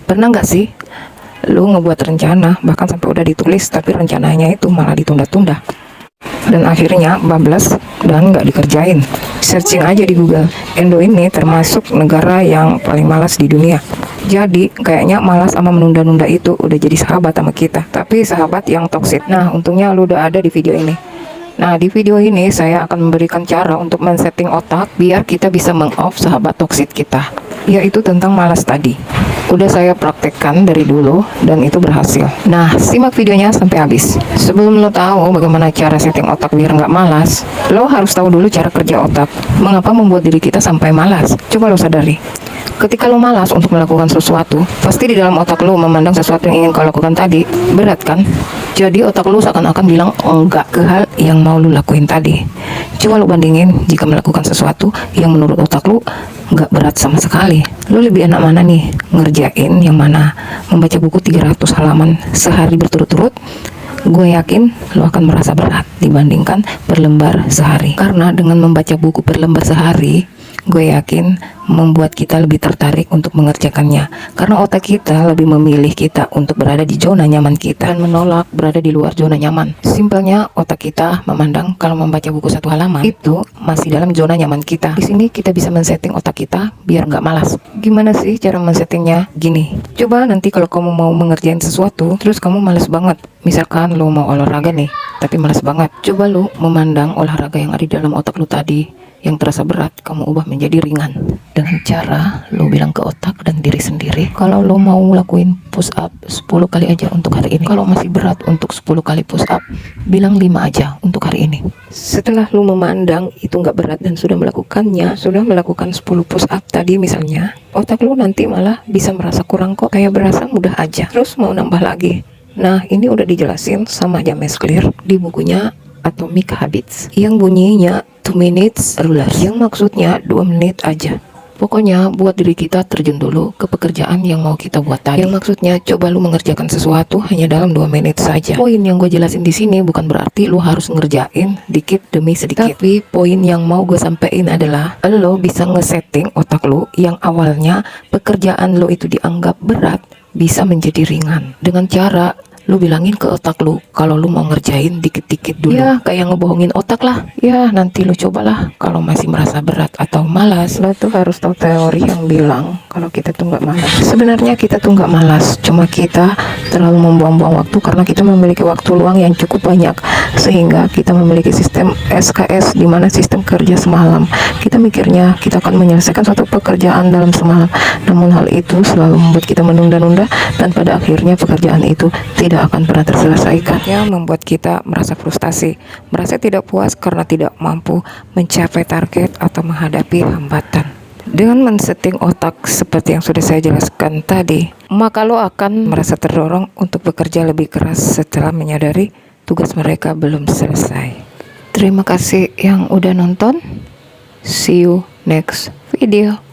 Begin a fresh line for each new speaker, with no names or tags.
Pernah nggak sih lu ngebuat rencana bahkan sampai udah ditulis tapi rencananya itu malah ditunda-tunda dan akhirnya bablas dan nggak dikerjain? Searching aja di Google, Indo ini termasuk negara yang paling malas di dunia. Jadi kayaknya malas sama menunda-nunda itu udah jadi sahabat sama kita, tapi sahabat yang toksik. Nah, untungnya lu udah ada di video ini. Nah, di video ini saya akan memberikan cara untuk men-setting otak biar kita bisa meng-off sahabat toksik kita, yaitu tentang malas tadi. Udah saya praktekkan dari dulu dan itu berhasil. Nah, simak videonya sampai habis. Sebelum lo tahu bagaimana cara setting otak biar nggak malas, lo harus tahu dulu cara kerja otak. Mengapa membuat diri kita sampai malas? Coba lo sadari. Ketika lo malas untuk melakukan sesuatu, pasti di dalam otak lo memandang sesuatu yang ingin kau lakukan tadi berat kan? Jadi otak lo seakan-akan bilang enggak ke hal yang mau lo lakuin tadi. Coba lo bandingin jika melakukan sesuatu yang menurut otak lo nggak berat sama sekali. Lo lebih enak mana nih? Ngerjain yang mana? Membaca buku 300 halaman sehari berturut-turut? Gue yakin lo akan merasa berat dibandingkan berlembar sehari. Karena dengan membaca buku berlembar sehari, gue yakin membuat kita lebih tertarik untuk mengerjakannya. Karena otak kita lebih memilih kita untuk berada di zona nyaman kita dan menolak berada di luar zona nyaman. Simpelnya otak kita memandang kalau membaca buku 1 halaman itu masih dalam zona nyaman kita. Di sini kita bisa men-setting otak kita biar nggak malas. Gimana sih cara men-settingnya? Gini, coba nanti kalau kamu mau mengerjain sesuatu terus kamu malas banget. Misalkan lo mau olahraga nih, tapi malas banget. Coba lo memandang olahraga yang ada di dalam otak lo tadi yang terasa berat, kamu ubah menjadi ringan dengan cara lo bilang ke otak dan diri sendiri kalau lo mau lakuin push up 10 kali aja untuk hari ini. Kalau masih berat untuk 10 kali push up, bilang 5 aja untuk hari ini. Setelah lo memandang itu nggak berat dan sudah melakukannya, sudah melakukan 10 push up tadi misalnya, otak lo nanti malah bisa merasa kurang kok, kayak berasa mudah aja, terus mau nambah lagi. Nah, ini udah dijelasin sama James Clear di bukunya Atomic Habits yang bunyinya 2 minutes rulers, yang maksudnya 2 menit aja. Pokoknya buat diri kita terjun dulu ke pekerjaan yang mau kita buat tadi. Yang maksudnya coba lu mengerjakan sesuatu hanya dalam 2 menit saja. Poin yang gue jelasin di sini bukan berarti lu harus ngerjain dikit demi sedikit. Tapi poin yang mau gue sampein adalah lo bisa ngesetting otak lu yang awalnya pekerjaan lu itu dianggap berat bisa menjadi ringan dengan cara lu bilangin ke otak lu kalau lu mau ngerjain dikit-dikit dulu. Ya kayak ngebohongin otak lah. Ya nanti lu cobalah kalau masih merasa berat atau malas. Lo tuh harus tahu teori yang bilang kalau kita tuh nggak malas. Sebenarnya kita tuh nggak malas, cuma kita terlalu membuang-buang waktu karena kita memiliki waktu luang yang cukup banyak, sehingga kita memiliki sistem SKS di mana sistem kerja semalam. Kita mikirnya kita akan menyelesaikan suatu pekerjaan dalam semalam, namun hal itu selalu membuat kita menunda-nunda dan pada akhirnya pekerjaan itu tidak akan pernah terselesaikan. Yang membuat kita merasa frustasi, merasa tidak puas karena tidak mampu mencapai target atau menghadapi hambatan. Dengan men-setting otak seperti yang sudah saya jelaskan tadi, maka lo akan merasa terdorong untuk bekerja lebih keras setelah menyadari tugas mereka belum selesai. Terima kasih yang udah nonton. See you next video.